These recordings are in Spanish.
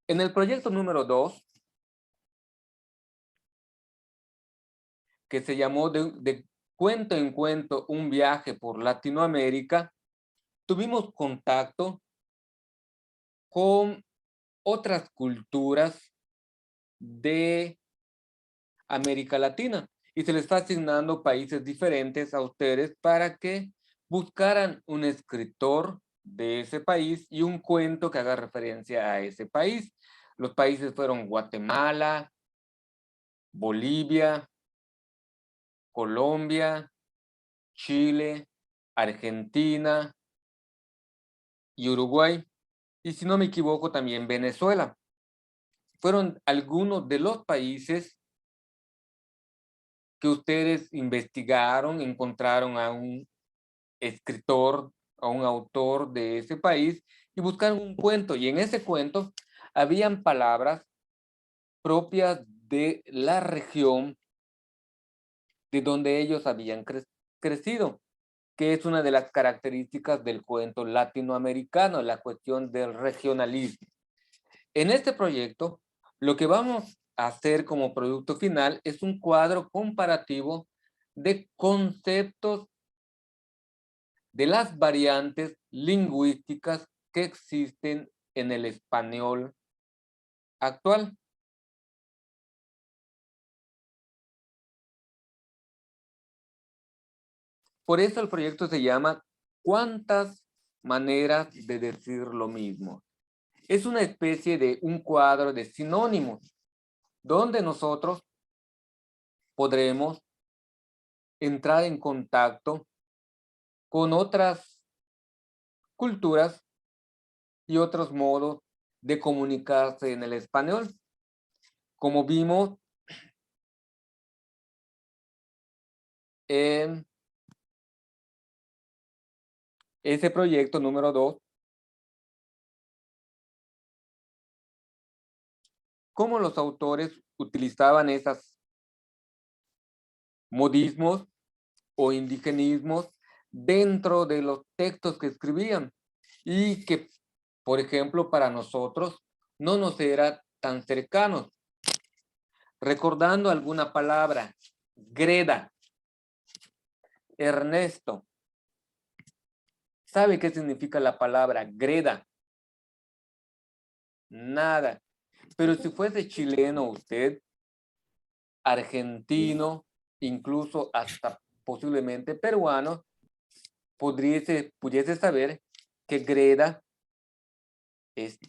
En el proyecto número 2, que se llamó de cuento en cuento, un viaje por Latinoamérica, tuvimos contacto con otras culturas de América Latina y se les está asignando países diferentes a ustedes para que buscaran un escritor de ese país y un cuento que haga referencia a ese país. Los países fueron Guatemala, Bolivia, Colombia, Chile, Argentina y Uruguay. Y si no me equivoco, también Venezuela. Fueron algunos de los países que ustedes investigaron, encontraron a un escritor, a un autor de ese país y buscaron un cuento. Y en ese cuento habían palabras propias de la región de donde ellos habían crecido, que es una de las características del cuento latinoamericano, la cuestión del regionalismo. En este proyecto, lo que vamos a hacer como producto final es un cuadro comparativo de conceptos de las variantes lingüísticas que existen en el español actual. Por eso el proyecto se llama ¿Cuántas maneras de decir lo mismo? Es una especie de un cuadro de sinónimos donde nosotros podremos entrar en contacto con otras culturas y otros modos de comunicarse en el español. Como vimos en ese proyecto número 2, cómo los autores utilizaban esos modismos o indigenismos dentro de los textos que escribían y que, por ejemplo, para nosotros no nos era tan cercanos. Recordando alguna palabra, greda, Ernesto, ¿sabe qué significa la palabra greda? Nada. Pero si fuese chileno usted, argentino, incluso hasta posiblemente peruano, pudiese saber que greda es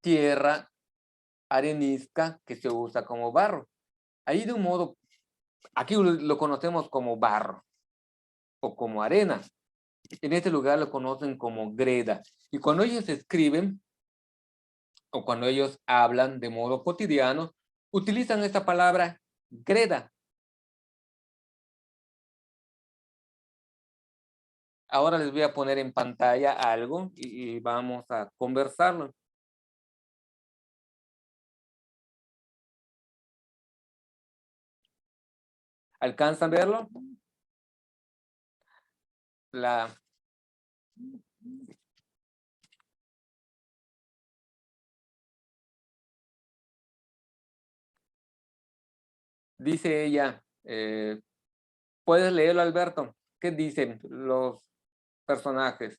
tierra arenisca que se usa como barro. Ahí de un modo, aquí lo conocemos como barro o como arena. En este lugar lo conocen como greda. Y cuando ellos escriben o cuando ellos hablan de modo cotidiano, utilizan esta palabra greda. Ahora les voy a poner en pantalla algo y vamos a conversarlo. ¿Alcanzan a verlo? La, dice ella, ¿puedes leerlo, Alberto? ¿Qué dicen los personajes?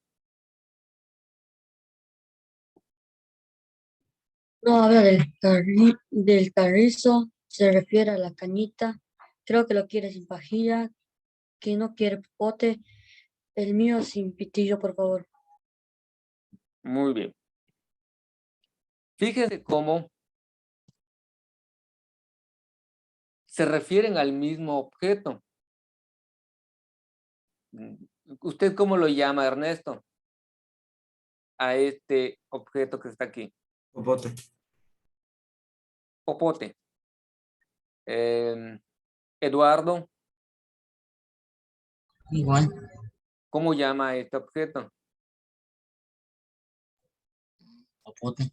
No habla del carrizo, se refiere a la cañita. Creo que lo quiere sin pajilla, que no quiere pote. El mío sin pitillo, por favor. Muy bien. Fíjense cómo se refieren al mismo objeto. ¿Usted cómo lo llama, Ernesto? A este objeto que está aquí. Popote. Popote. Eduardo, Igual, ¿cómo llama a este objeto? popote.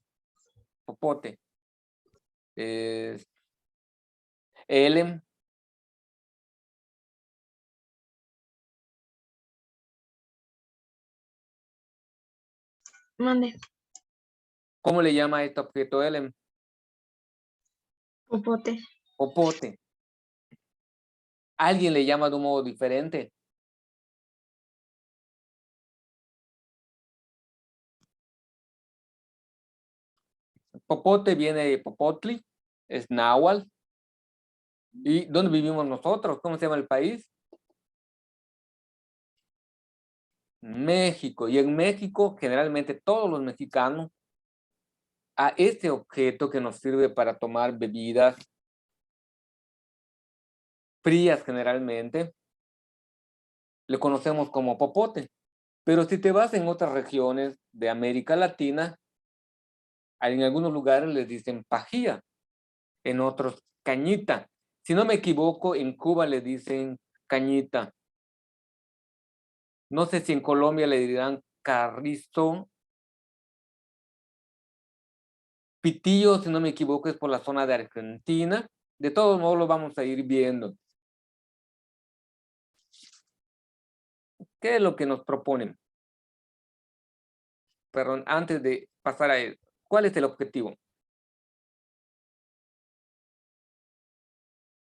Popote. Eh, Ellen, Mande. ¿Cómo le llama a este objeto Ellen? Popote. Popote. ¿Alguien le llama de un modo diferente? Popote viene de Popotli, es náhuatl. ¿Y dónde vivimos nosotros? ¿Cómo se llama el país? México. Y en México, generalmente todos los mexicanos, a este objeto que nos sirve para tomar bebidas frías generalmente, le conocemos como popote. Pero si te vas en otras regiones de América Latina, en algunos lugares les dicen pajilla, en otros cañita. Si no me equivoco, en Cuba le dicen cañita. No sé si en Colombia le dirán carrizo. Pitillo, si no me equivoco, es por la zona de Argentina. De todos modos, lo vamos a ir viendo. ¿Qué es lo que nos proponen? Perdón, antes de pasar a él, ¿cuál es el objetivo?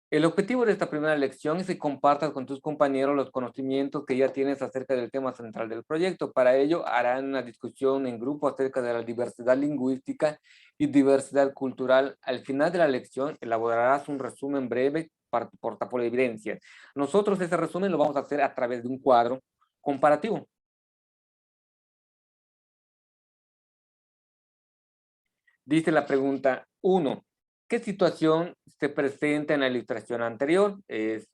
El objetivo de esta primera lección es que compartas con tus compañeros los conocimientos que ya tienes acerca del tema central del proyecto. Para ello, harán una discusión en grupo acerca de la diversidad lingüística y diversidad cultural. Al final de la lección, elaborarás un resumen breve para tu portafolio de evidencias. Nosotros ese resumen lo vamos a hacer a través de un cuadro comparativo. Dice la pregunta 1. ¿Qué situación se presenta en la ilustración anterior? Es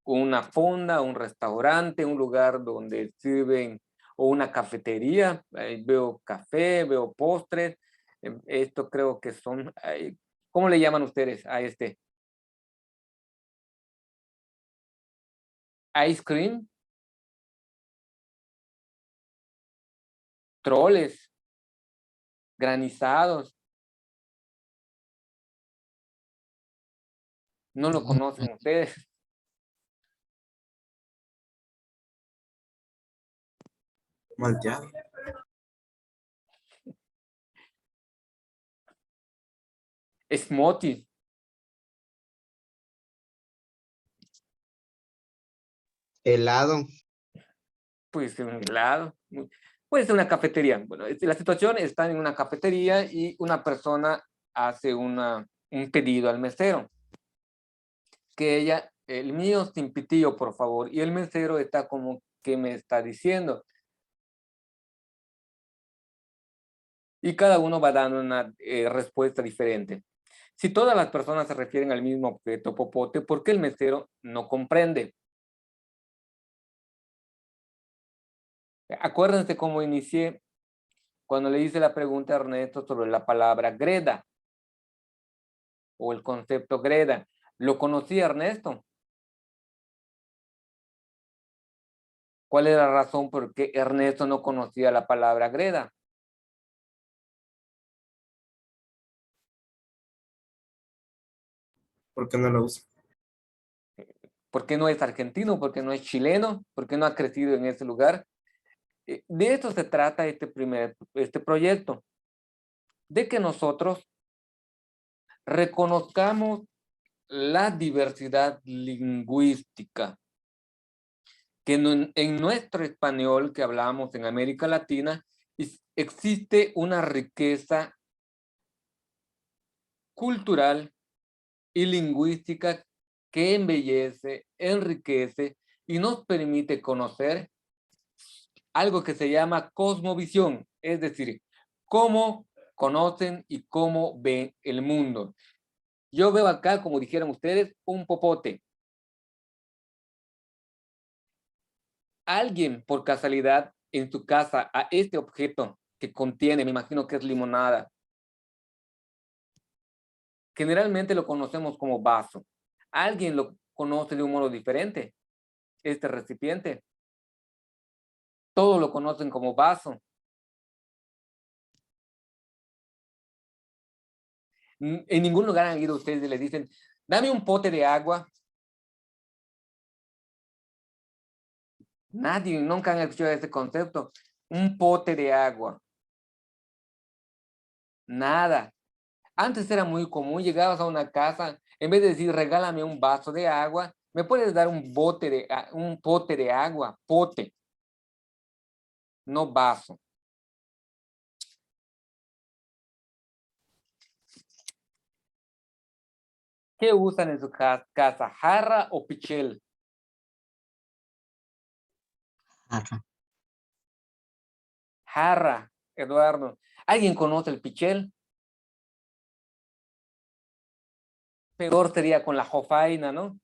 una fonda, un restaurante, un lugar donde sirven, o una cafetería. Veo café, veo postres. Esto creo que son, ¿cómo le llaman ustedes a este? Ice cream, troles, granizados. No lo conocen ustedes. Malteado. Smoothie. Helado. Pues un helado. Puede ser una cafetería. Bueno, la situación está en una cafetería y una persona hace un pedido al mesero. Que ella, el mío sin pitillo, por favor. Y el mesero está como, ¿qué me está diciendo? Y cada uno va dando una respuesta diferente. Si todas las personas se refieren al mismo objeto popote, ¿por qué el mesero no comprende? Acuérdense cómo inicié cuando le hice la pregunta a Ernesto sobre la palabra greda o el concepto greda. ¿Lo conocía Ernesto? ¿Cuál es la razón por qué Ernesto no conocía la palabra greda? ¿Por qué no lo usa? ¿Por qué no es argentino? ¿Por qué no es chileno? ¿Por qué no ha crecido en ese lugar? De esto se trata este proyecto, de que nosotros reconozcamos la diversidad lingüística, que en nuestro español que hablamos en América Latina existe una riqueza cultural y lingüística que embellece, enriquece y nos permite conocer algo que se llama cosmovisión, es decir, cómo conocen y cómo ven el mundo. Yo veo acá, como dijeron ustedes, un popote. Alguien, por casualidad, en su casa, a este objeto que contiene, me imagino que es limonada, generalmente lo conocemos como vaso. Alguien lo conoce de un modo diferente, este recipiente. Todos lo conocen como vaso. En ningún lugar han ido ustedes y les dicen, dame un pote de agua. Nadie, nunca han escuchado ese concepto. Un pote de agua. Nada. Antes era muy común, llegabas a una casa, en vez de decir regálame un vaso de agua, me puedes dar un pote de agua, pote, no vaso. ¿Qué usan en su casa? ¿Jarra o pichel? Jarra. Jarra, Eduardo. ¿Alguien conoce el pichel? Peor sería con la jofaina, ¿no?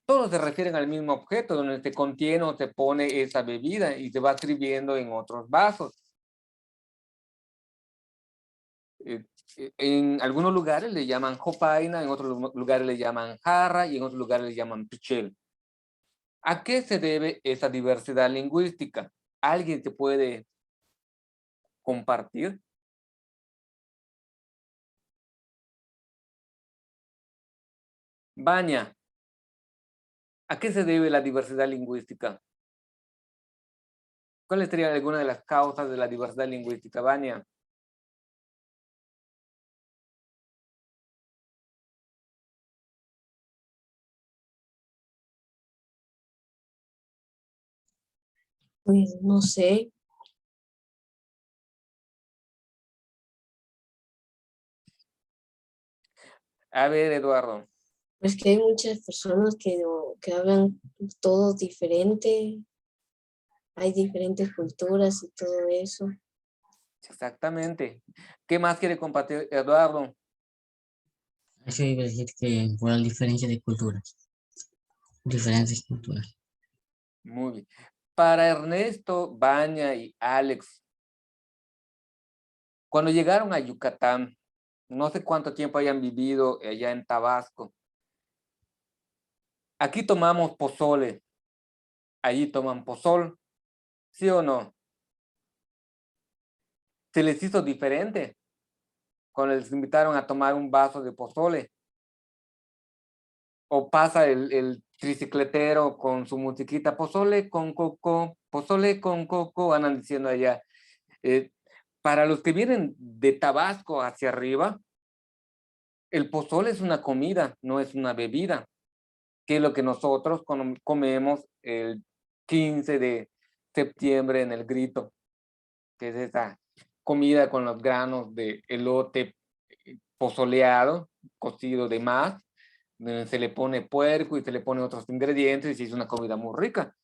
Todos se refieren al mismo objeto, donde se contiene o se pone esa bebida y se va sirviendo en otros vasos. En algunos lugares le llaman jofaina, en otros lugares le llaman jarra y en otros lugares le llaman pichel. ¿A qué se debe esa diversidad lingüística? ¿Alguien te puede compartir? Baña, ¿a qué se debe la diversidad lingüística? ¿Cuáles serían algunas de las causas de la diversidad lingüística, Baña? Pues no sé, A ver, Eduardo. es que hay muchas personas que hablan todo diferente, hay diferentes culturas y todo eso. Exactamente. ¿Qué más quiere compartir, Eduardo? Eso iba a decir que por la diferencia de culturas. Diferentes culturas. Muy bien. Para Ernesto, Baña y Alex, cuando llegaron a Yucatán, no sé cuánto tiempo hayan vivido allá en Tabasco. Aquí tomamos pozole, allí toman pozol, ¿sí o no? ¿Se les hizo diferente cuando les invitaron a tomar un vaso de pozole? ¿O pasa el tricicletero con su musiquita, pozole con coco, andan diciendo allá? Para los que vienen de Tabasco hacia arriba, el pozole es una comida, no es una bebida, que es lo que nosotros comemos el 15 de septiembre en el Grito, que es esa comida con los granos de elote pozoleado, cocido de más, donde se le pone puerco y se le pone otros ingredientes y es una comida muy rica.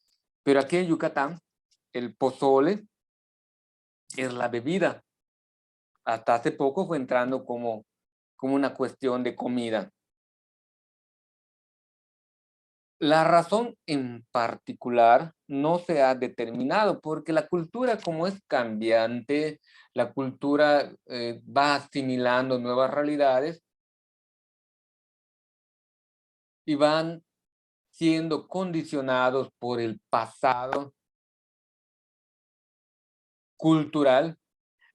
Pero aquí en Yucatán, el pozole es la bebida. Hasta hace poco fue entrando como una cuestión de comida. La razón en particular no se ha determinado porque la cultura, como es cambiante, la cultura va asimilando nuevas realidades y van siendo condicionados por el pasado cultural,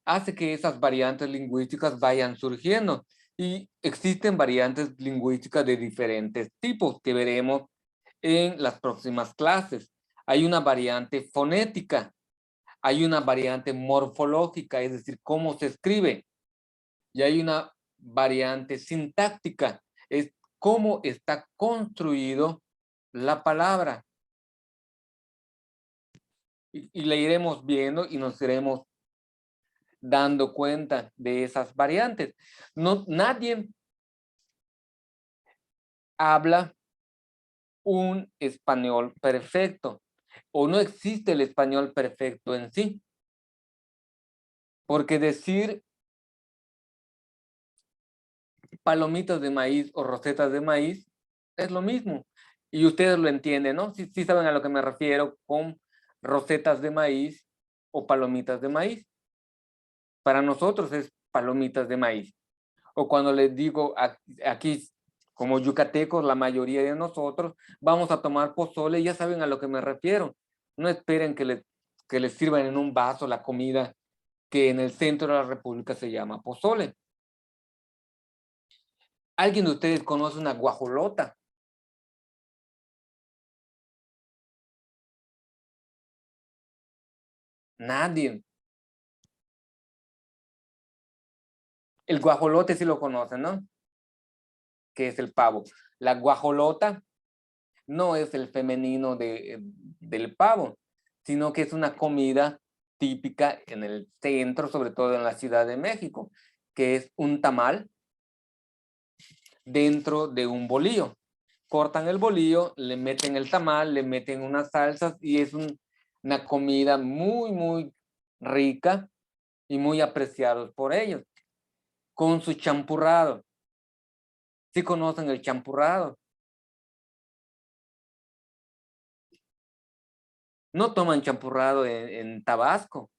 hace que esas variantes lingüísticas vayan surgiendo. Y existen variantes lingüísticas de diferentes tipos que veremos en las próximas clases. Hay una variante fonética, hay una variante morfológica, es decir, cómo se escribe, y hay una variante sintáctica, es cómo está construido la palabra. Y la iremos viendo y nos iremos dando cuenta de esas variantes. No, nadie habla un español perfecto, o no existe el español perfecto en sí, porque decir palomitas de maíz o rosetas de maíz es lo mismo, y ustedes lo entienden, ¿no? Sí, sí saben a lo que me refiero con rosetas de maíz o palomitas de maíz. Para nosotros es palomitas de maíz. O cuando les digo aquí, como yucatecos, la mayoría de nosotros, vamos a tomar pozole, ya saben a lo que me refiero. No esperen que les sirvan en un vaso la comida que en el centro de la República se llama pozole. ¿Alguien de ustedes conoce una guajolota? Nadie. El guajolote sí lo conocen, ¿no? Que es el pavo. La guajolota no es el femenino del pavo, sino que es una comida típica en el centro, sobre todo en la Ciudad de México, que es un tamal dentro de un bolillo. Cortan el bolillo, le meten el tamal, le meten unas salsas y es una comida muy, muy rica y muy apreciados por ellos. Con su champurrado. ¿Sí conocen el champurrado? No toman champurrado en Tabasco.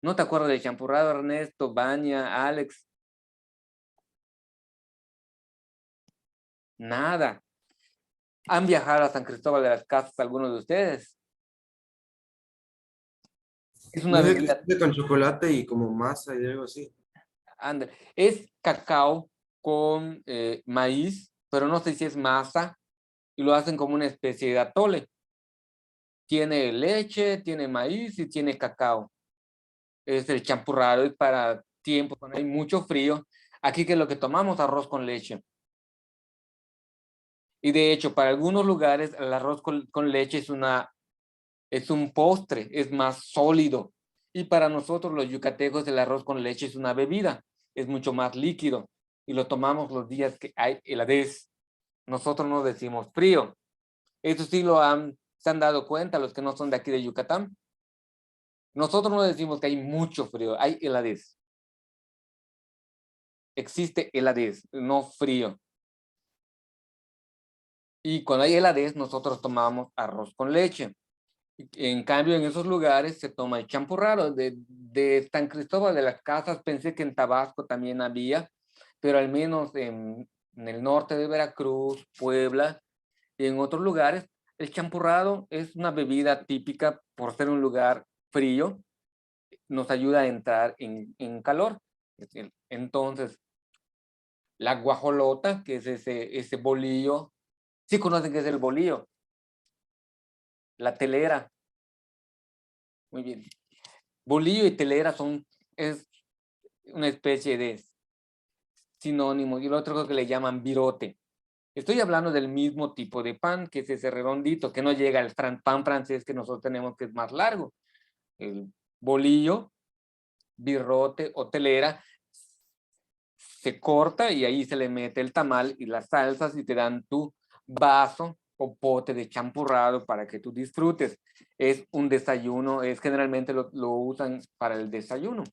¿No te acuerdas del champurrado, Ernesto, Vania, Alex? Nada. ¿Han viajado a San Cristóbal de las Casas algunos de ustedes? Es No una es el que bebida, sirve con chocolate y como masa y algo así. anda, es cacao con maíz, pero no sé si es masa, y lo hacen como una especie de atole. Tiene leche, tiene maíz y tiene cacao. Es el champurrado y para tiempos cuando hay mucho frío. Aquí, ¿qué es lo que tomamos? Arroz con leche. Y de hecho, para algunos lugares, el arroz con leche es un postre, es más sólido. Y para nosotros los yucatecos, el arroz con leche es una bebida, es mucho más líquido. Y lo tomamos los días que hay heladez. Nosotros no decimos frío. Eso sí se han dado cuenta los que no son de aquí de Yucatán. Nosotros no decimos que hay mucho frío, hay heladez. Existe heladez, no frío. Y cuando hay heladez, nosotros tomamos arroz con leche. En cambio, en esos lugares se toma el champurrado. De San Cristóbal de las Casas, pensé que en Tabasco también había, pero al menos en el norte de Veracruz, Puebla y en otros lugares, el champurrado es una bebida típica por ser un lugar frío, nos ayuda a entrar en calor. Entonces, la guajolota, que es ese bolillo, sí conocen qué es el bolillo, la telera. Muy bien. Bolillo y telera es una especie de sinónimo y el otro creo que le llaman virote. Estoy hablando del mismo tipo de pan, que es ese redondito, que no llega al pan francés que nosotros tenemos, que es más largo. El bolillo, birrote o telera se corta y ahí se le mete el tamal y las salsas y te dan tu vaso o pote de champurrado para que tú disfrutes. Es un desayuno, generalmente lo usan para el desayuno.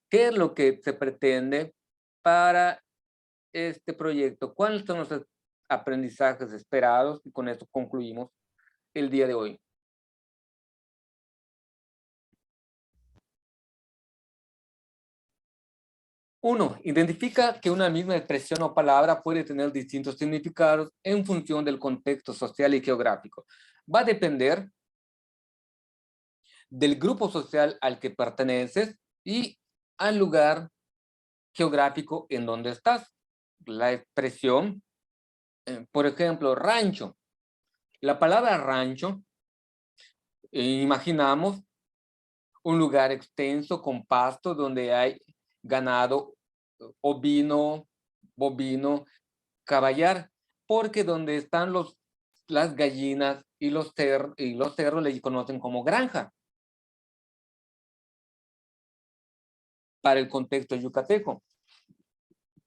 ¿Qué es lo que se pretende para este proyecto? ¿Cuáles son los aprendizajes esperados? Y con esto concluimos el día de hoy. Uno, identifica que una misma expresión o palabra puede tener distintos significados en función del contexto social y geográfico. Va a depender del grupo social al que perteneces y al lugar geográfico en donde estás. La expresión, por ejemplo, rancho. La palabra rancho, imaginamos un lugar extenso con pasto donde hay ganado ovino, bovino, caballar, porque donde están las gallinas y los cerros le conocen como granja. Para el contexto yucateco.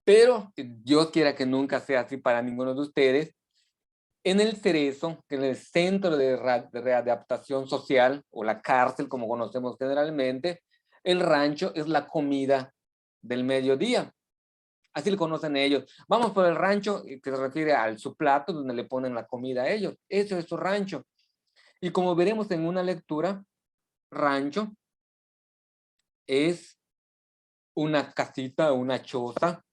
Pero Dios quiera que nunca sea así para ninguno de ustedes. En el Cerezo, que es el centro de readaptación social, o la cárcel, como conocemos generalmente, el rancho es la comida del mediodía. Así lo conocen ellos. Vamos por el rancho, que se refiere al su plato, donde le ponen la comida a ellos. Eso es su rancho. Y como veremos en una lectura, rancho es una casita, una choza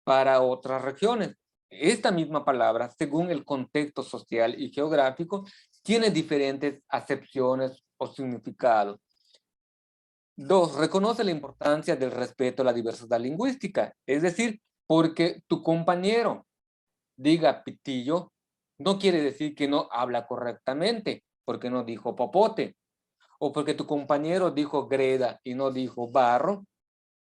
para otras regiones. Esta misma palabra, según el contexto social y geográfico, tiene diferentes acepciones o significados. Dos, reconoce la importancia del respeto a la diversidad lingüística. Es decir, porque tu compañero diga pitillo, no quiere decir que no habla correctamente, porque no dijo popote. o porque tu compañero dijo greda y no dijo barro,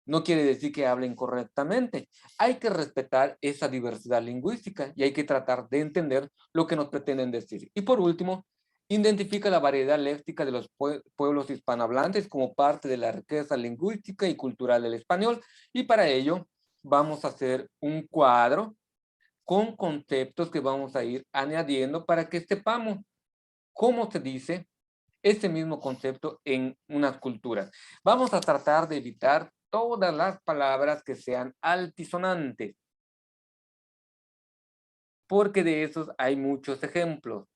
no quiere decir que hablen correctamente. Hay que respetar esa diversidad lingüística y hay que tratar de entender lo que nos pretenden decir. Y por último, identifica la variedad léxica de los pueblos hispanohablantes como parte de la riqueza lingüística y cultural del español. Y para ello vamos a hacer un cuadro con conceptos que vamos a ir añadiendo para que sepamos cómo se dice ese mismo concepto en unas culturas. Vamos a tratar de evitar todas las palabras que sean altisonantes, porque de esos hay muchos ejemplos.